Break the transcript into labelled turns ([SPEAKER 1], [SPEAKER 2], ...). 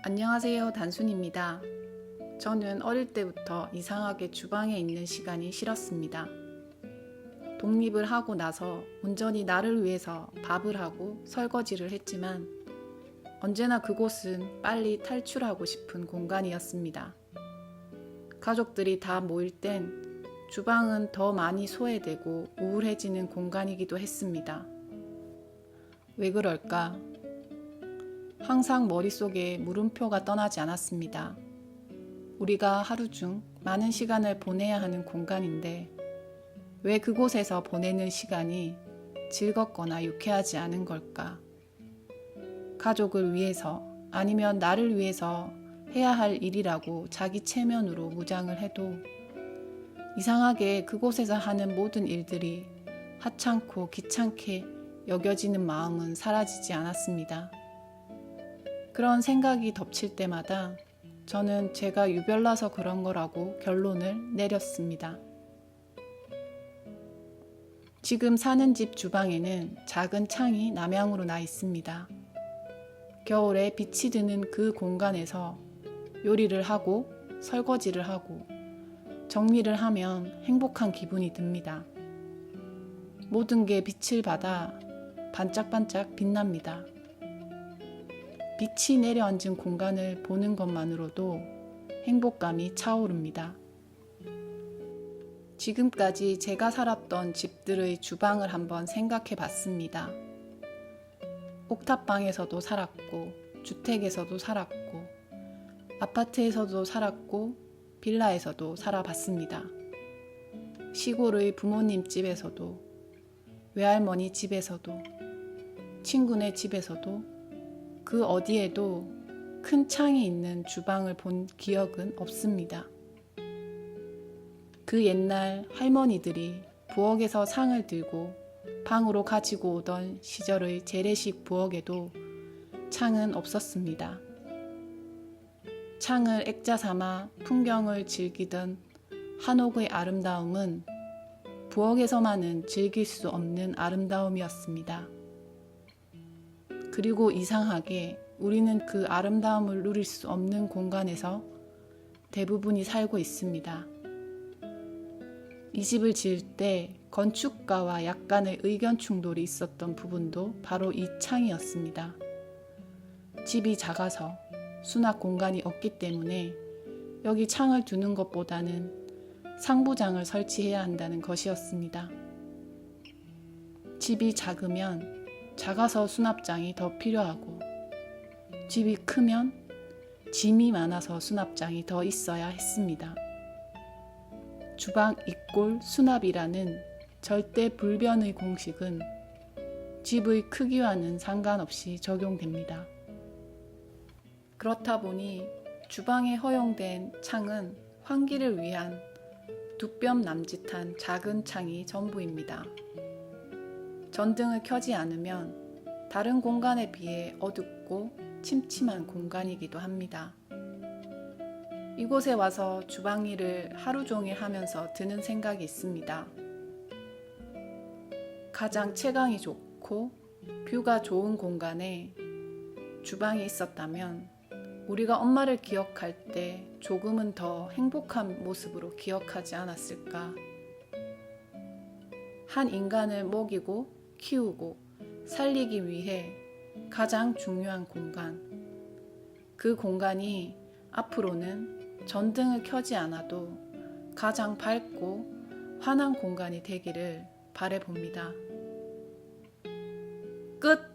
[SPEAKER 1] 안녕하세요, 단순입니다. 저는 어릴 때부터 이상하게 주방에 있는 시간이 싫었습니다. 독립을 하고 나서 온전히 나를 위해서 밥을 하고 설거지를 했지만 언제나 그곳은 빨리 탈출하고 싶은 공간이었습니다. 가족들이 다 모일 땐 주방은 더 많이 소외되고 우울해지는 공간이기도 했습니다. 왜 그럴까? 항상 머릿속에 물음표가 떠나지 않았습니다. 우리가 하루 중 많은 시간을 보내야 하는 공간인데 왜 그곳에서 보내는 시간이 즐겁거나 유쾌하지 않은 걸까? 가족을 위해서 아니면 나를 위해서 해야 할 일이라고 자기 체면으로 무장을 해도 이상하게 그곳에서 하는 모든 일들이 하찮고 귀찮게 여겨지는 마음은 사라지지 않았습니다. 그런 생각이 덮칠 때마다 저는 제가 유별나서 그런 거라고 결론을 내렸습니다. 지금 사는 집 주방에는 작은 창이 남향으로 나 있습니다. 겨울에 빛이 드는 그 공간에서 요리를 하고 설거지를 하고 정리를 하면 행복한 기분이 듭니다. 모든 게 빛을 받아 반짝반짝 빛납니다. 빛이 내려앉은 공간을 보는 것만으로도 행복감이 차오릅니다. 지금까지 제가 살았던 집들의 주방을 한번 생각해 봤습니다. 옥탑방에서도 살았고, 주택에서도 살았고, 아파트에서도 살았고, 빌라에서도 살아봤습니다. 시골의 부모님 집에서도, 외할머니 집에서도, 친구네 집에서도, 그 어디에도 큰 창이 있는 주방을 본 기억은 없습니다. 그 옛날 할머니들이 부엌에서 상을 들고 방으로 가지고 오던 시절의 재래식 부엌에도 창은 없었습니다. 창을 액자 삼아 풍경을 즐기던 한옥의 아름다움은 부엌에서만은 즐길 수 없는 아름다움이었습니다. 그리고 이상하게 우리는 그 아름다움을 누릴 수 없는 공간에서 대부분이 살고 있습니다. 이 집을 지을 때 건축가와 약간의 의견 충돌이 있었던 부분도 바로 이 창이었습니다. 집이 작아서 수납 공간이 없기 때문에 여기 창을 두는 것보다는 상부장을 설치해야 한다는 것이었습니다. 집이 작으면 작아서 수납장이 더 필요하고 집이 크면 짐이 많아서 수납장이 더 있어야 했습니다. 주방 이꼴 수납이라는 절대 불변의 공식은 집의 크기와는 상관없이 적용됩니다. 그렇다 보니 주방에 허용된 창은 환기를 위한 두 뼘 남짓한 작은 창이 전부입니다. 전등을 켜지 않으면 다른 공간에 비해 어둡고 침침한 공간이기도 합니다. 이곳에 와서 주방 일을 하루 종일 하면서 드는 생각이 있습니다. 가장 채광이 좋고 뷰가 좋은 공간에 주방이 있었다면 우리가 엄마를 기억할 때 조금은 더 행복한 모습으로 기억하지 않았을까? 한 인간을 먹이고 키우고 살리기 위해 가장 중요한 공간. 그 공간이 앞으로는 전등을 켜지 않아도 가장 밝고 환한 공간이 되기를 바라봅니다. 끝!